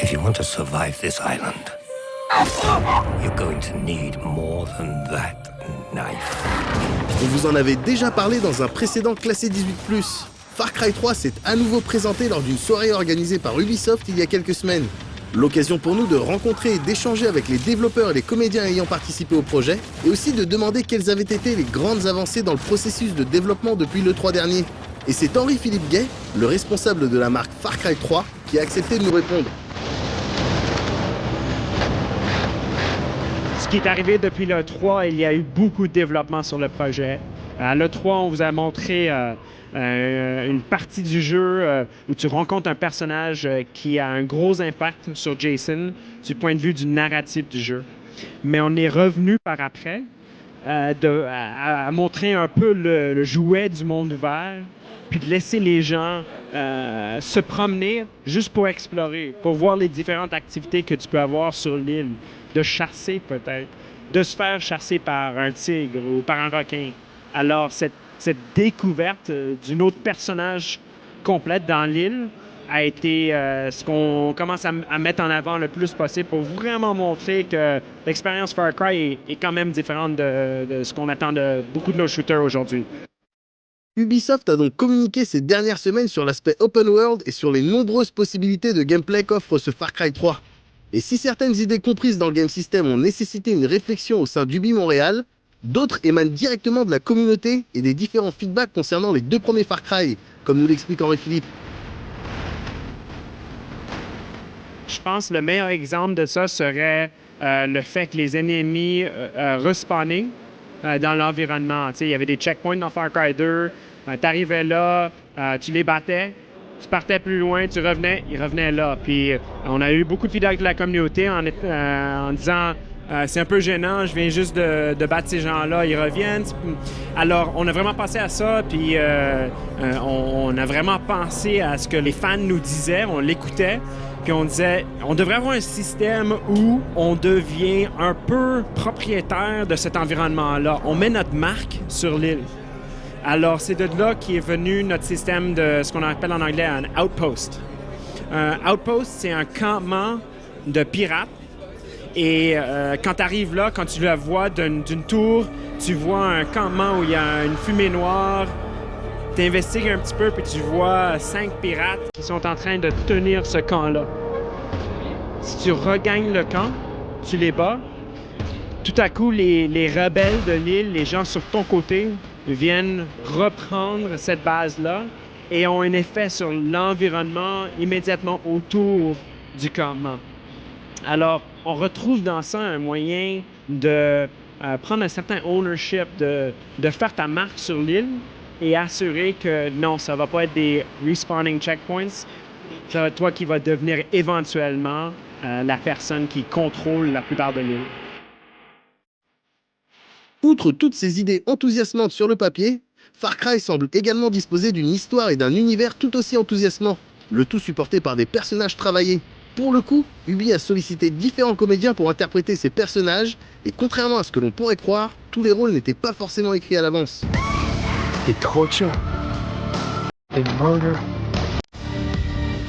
If you want to survive this island, you're going to need more than that knife. On vous en avait déjà parlé dans un précédent classé 18+. Far Cry 3 s'est à nouveau présenté lors d'une soirée organisée par Ubisoft il y a quelques semaines. L'occasion pour nous de rencontrer et d'échanger avec les développeurs et les comédiens ayant participé au projet, et aussi de demander quelles avaient été les grandes avancées dans le processus de développement depuis l'E3 dernier. Et c'est Henri-Philippe Gay, le responsable de la marque Far Cry 3, qui a accepté de nous répondre. Ce qui est arrivé depuis l'E3, il y a eu beaucoup de développement sur le projet. À l'E3, on vous a montré une partie du jeu où tu rencontres un personnage qui a un gros impact sur Jason du point de vue du narratif du jeu. Mais on est revenu par après à montrer un peu le jouet du monde ouvert, puis de laisser les gens se promener juste pour explorer, pour voir les différentes activités que tu peux avoir sur l'île, de chasser peut-être, de se faire chasser par un tigre ou par un requin. Alors, cette découverte d'un autre personnage complète dans l'île a été ce qu'on commence à mettre en avant le plus possible pour vraiment montrer que l'expérience Far Cry est quand même différente de ce qu'on attend de beaucoup de nos shooters aujourd'hui. Ubisoft a donc communiqué ces dernières semaines sur l'aspect open world et sur les nombreuses possibilités de gameplay qu'offre ce Far Cry 3. Et si certaines idées comprises dans le game system ont nécessité une réflexion au sein d'Ubi Montréal, d'autres émanent directement de la communauté et des différents feedbacks concernant les deux premiers Far Cry, comme nous l'explique Henri-Philippe. Je pense que le meilleur exemple de ça serait le fait que les ennemis respawnaient dans l'environnement. Il y avait des checkpoints dans Far Cry 2, tu arrivais là, tu les battais, tu partais plus loin, tu revenais, ils revenaient là. Puis on a eu beaucoup de feedback de la communauté en disant c'est un peu gênant, je viens juste de battre ces gens-là, ils reviennent. Alors, on a vraiment pensé à ça, puis on a vraiment pensé à ce que les fans nous disaient, on l'écoutait, puis on disait, on devrait avoir un système où on devient un peu propriétaire de cet environnement-là. On met notre marque sur l'île. Alors, c'est de là qu'est venu notre système de ce qu'on appelle en anglais un outpost. Un outpost, c'est un campement de pirates. Et quand tu arrives là, quand tu la vois d'une tour, tu vois un campement où il y a une fumée noire. Tu investigues un petit peu, puis tu vois 5 pirates qui sont en train de tenir ce camp-là. Si tu regagnes le camp, tu les bats, tout à coup, les rebelles de l'île, les gens sur ton côté, viennent reprendre cette base-là et ont un effet sur l'environnement immédiatement autour du campement. Alors, on retrouve dans ça un moyen de prendre un certain ownership, de faire ta marque sur l'île et assurer que non, ça ne va pas être des respawning checkpoints. Ça va être toi qui va devenir éventuellement la personne qui contrôle la plupart de l'île. Outre toutes ces idées enthousiasmantes sur le papier, Far Cry semble également disposer d'une histoire et d'un univers tout aussi enthousiasmants, le tout supporté par des personnages travaillés. Pour le coup, Ubi a sollicité différents comédiens pour interpréter ces personnages, et contrairement à ce que l'on pourrait croire, tous les rôles n'étaient pas forcément écrits à l'avance. They torture, they murder,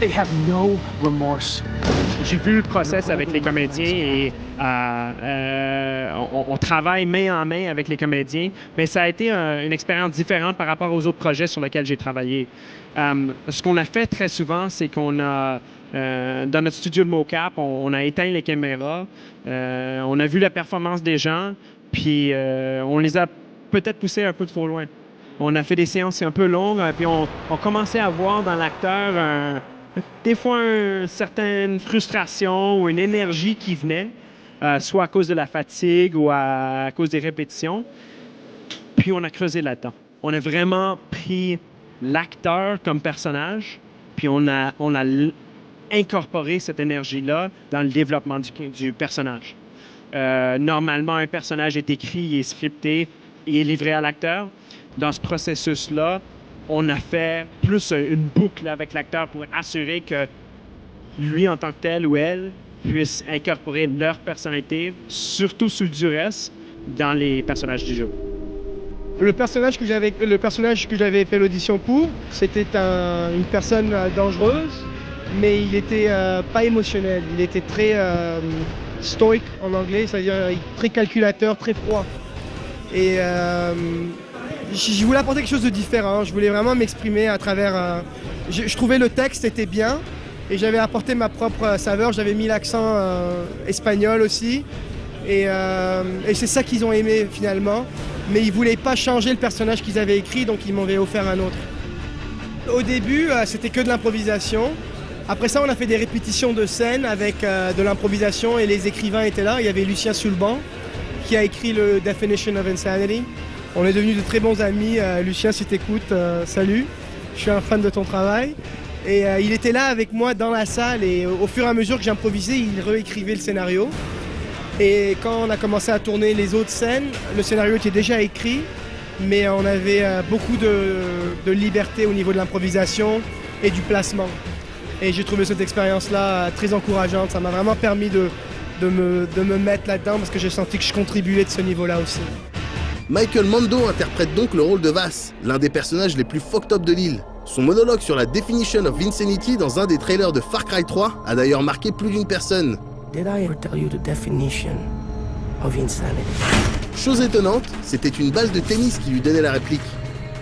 they have no remorse. J'ai vu le process avec les comédiens et on travaille main en main avec les comédiens, mais ça a été une expérience différente par rapport aux autres projets sur lesquels j'ai travaillé. Ce qu'on a fait très souvent, c'est qu'on a, dans notre studio de mocap, on a éteint les caméras, on a vu la performance des gens, puis on les a peut-être poussés un peu trop loin. On a fait des séances un peu longues, puis on commençait à voir dans l'acteur des fois une certaine frustration ou une énergie qui venait, soit à cause de la fatigue ou à cause des répétitions. Puis on a creusé là-dedans. On a vraiment pris l'acteur comme personnage, puis on a incorporé cette énergie-là dans le développement du personnage. Normalement, un personnage est écrit, est scripté et est livré à l'acteur. Dans ce processus-là, on a fait plus une boucle avec l'acteur pour assurer que lui, en tant que tel ou elle, puisse incorporer leur personnalité, surtout sous duress, dans les personnages du jeu. Le personnage que j'avais fait l'audition pour, c'était une personne dangereuse mais il était pas émotionnel. Il était très stoïque en anglais, c'est-à-dire très calculateur, très froid. Et je voulais apporter quelque chose de différent. Je voulais vraiment m'exprimer à travers. Je trouvais le texte était bien et j'avais apporté ma propre saveur. J'avais mis l'accent espagnol aussi. Et c'est ça qu'ils ont aimé finalement. Mais ils ne voulaient pas changer le personnage qu'ils avaient écrit, donc ils m'avaient offert un autre. Au début, c'était que de l'improvisation. Après ça, on a fait des répétitions de scènes avec de l'improvisation et les écrivains étaient là. Il y avait Lucien Sulban qui a écrit le Definition of Insanity. On est devenus de très bons amis. Lucien, si t'écoutes, salut. Je suis un fan de ton travail. Et il était là avec moi dans la salle et au fur et à mesure que j'improvisais, il réécrivait le scénario. Et quand on a commencé à tourner les autres scènes, le scénario était déjà écrit, mais on avait beaucoup de liberté au niveau de l'improvisation et du placement. Et j'ai trouvé cette expérience-là très encourageante. Ça m'a vraiment permis de me mettre là-dedans parce que j'ai senti que je contribuais de ce niveau-là aussi. Michael Mando interprète donc le rôle de Vass, l'un des personnages les plus fucked up de l'île. Son monologue sur la Definition of Insanity dans un des trailers de Far Cry 3 a d'ailleurs marqué plus d'une personne. Did I ever tell you the definition of insanity? Chose étonnante, c'était une balle de tennis qui lui donnait la réplique.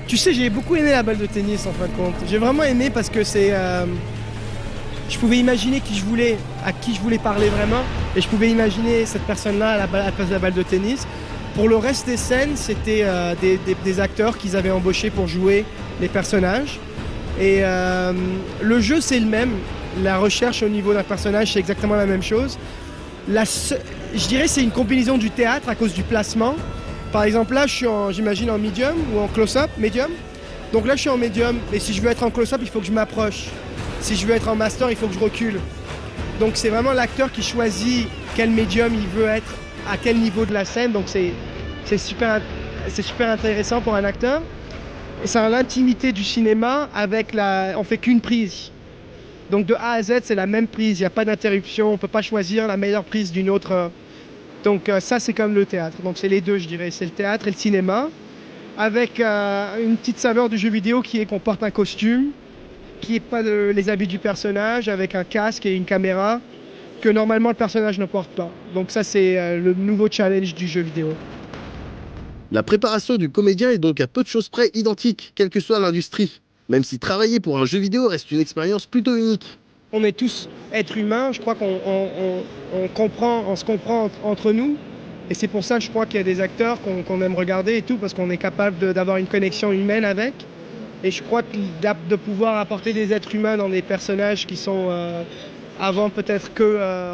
Tu sais, j'ai beaucoup aimé la balle de tennis en fin de compte. J'ai vraiment aimé parce que c'est... je pouvais imaginer à qui je voulais parler vraiment, et je pouvais imaginer cette personne-là à la place de la balle de tennis. Pour le reste des scènes, c'était des acteurs qu'ils avaient embauchés pour jouer les personnages. Et le jeu, c'est le même. La recherche au niveau d'un personnage, c'est exactement la même chose. Je dirais que c'est une combinaison du théâtre à cause du placement. Par exemple, là, je suis j'imagine en medium ou en close-up, medium. Donc là, je suis en medium, et si je veux être en close-up, il faut que je m'approche. Si je veux être en master, il faut que je recule. Donc c'est vraiment l'acteur qui choisit quel médium il veut être, à quel niveau de la scène. Donc c'est super intéressant pour un acteur. Et c'est l'intimité du cinéma avec on fait qu'une prise. Donc de A à Z, c'est la même prise, il n'y a pas d'interruption, on ne peut pas choisir la meilleure prise d'une autre. Donc ça, c'est comme le théâtre. Donc c'est les deux, je dirais, c'est le théâtre et le cinéma, avec une petite saveur du jeu vidéo qui est qu'on porte un costume, qui n'est pas les habits du personnage, avec un casque et une caméra, que normalement le personnage ne porte pas. Donc ça, c'est le nouveau challenge du jeu vidéo. La préparation du comédien est donc à peu de choses près identique, quelle que soit l'industrie. Même si travailler pour un jeu vidéo reste une expérience plutôt unique. On est tous êtres humains, je crois qu'on se comprend entre nous. Et c'est pour ça, je crois qu'il y a des acteurs qu'on aime regarder et tout, parce qu'on est capable d'avoir une connexion humaine avec. Et je crois que de pouvoir apporter des êtres humains dans des personnages qui sont avant peut-être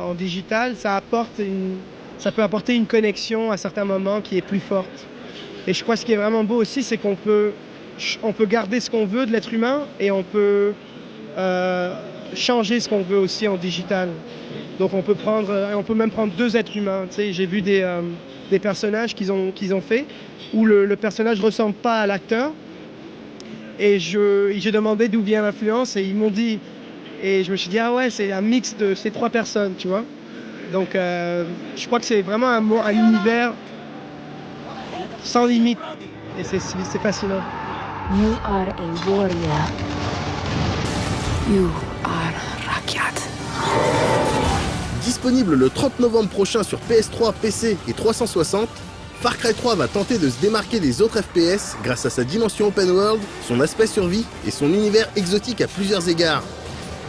en digital, ça peut apporter une connexion à certains moments qui est plus forte. Et je crois que ce qui est vraiment beau aussi, c'est qu'on peut garder ce qu'on veut de l'être humain et on peut changer ce qu'on veut aussi en digital. Donc on peut même prendre deux êtres humains. Tu sais, j'ai vu des personnages qu'ils ont fait où le personnage ne ressemble pas à l'acteur. Et j'ai demandé d'où vient l'influence et ils m'ont dit. Et je me suis dit, ah ouais, c'est un mix de ces trois personnes, tu vois. Donc je crois que c'est vraiment un univers sans limite. Et c'est fascinant. You are a warrior. You are Rakyat. Disponible le 30 novembre prochain sur PS3, PC et 360, Far Cry 3 va tenter de se démarquer des autres FPS grâce à sa dimension open world, son aspect survie et son univers exotique à plusieurs égards.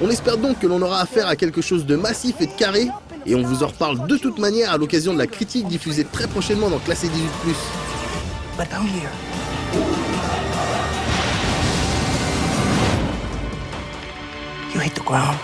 On espère donc que l'on aura affaire à quelque chose de massif et de carré, et on vous en reparle de toute manière à l'occasion de la critique diffusée très prochainement dans Classé 18+. But down here. You hit the ground.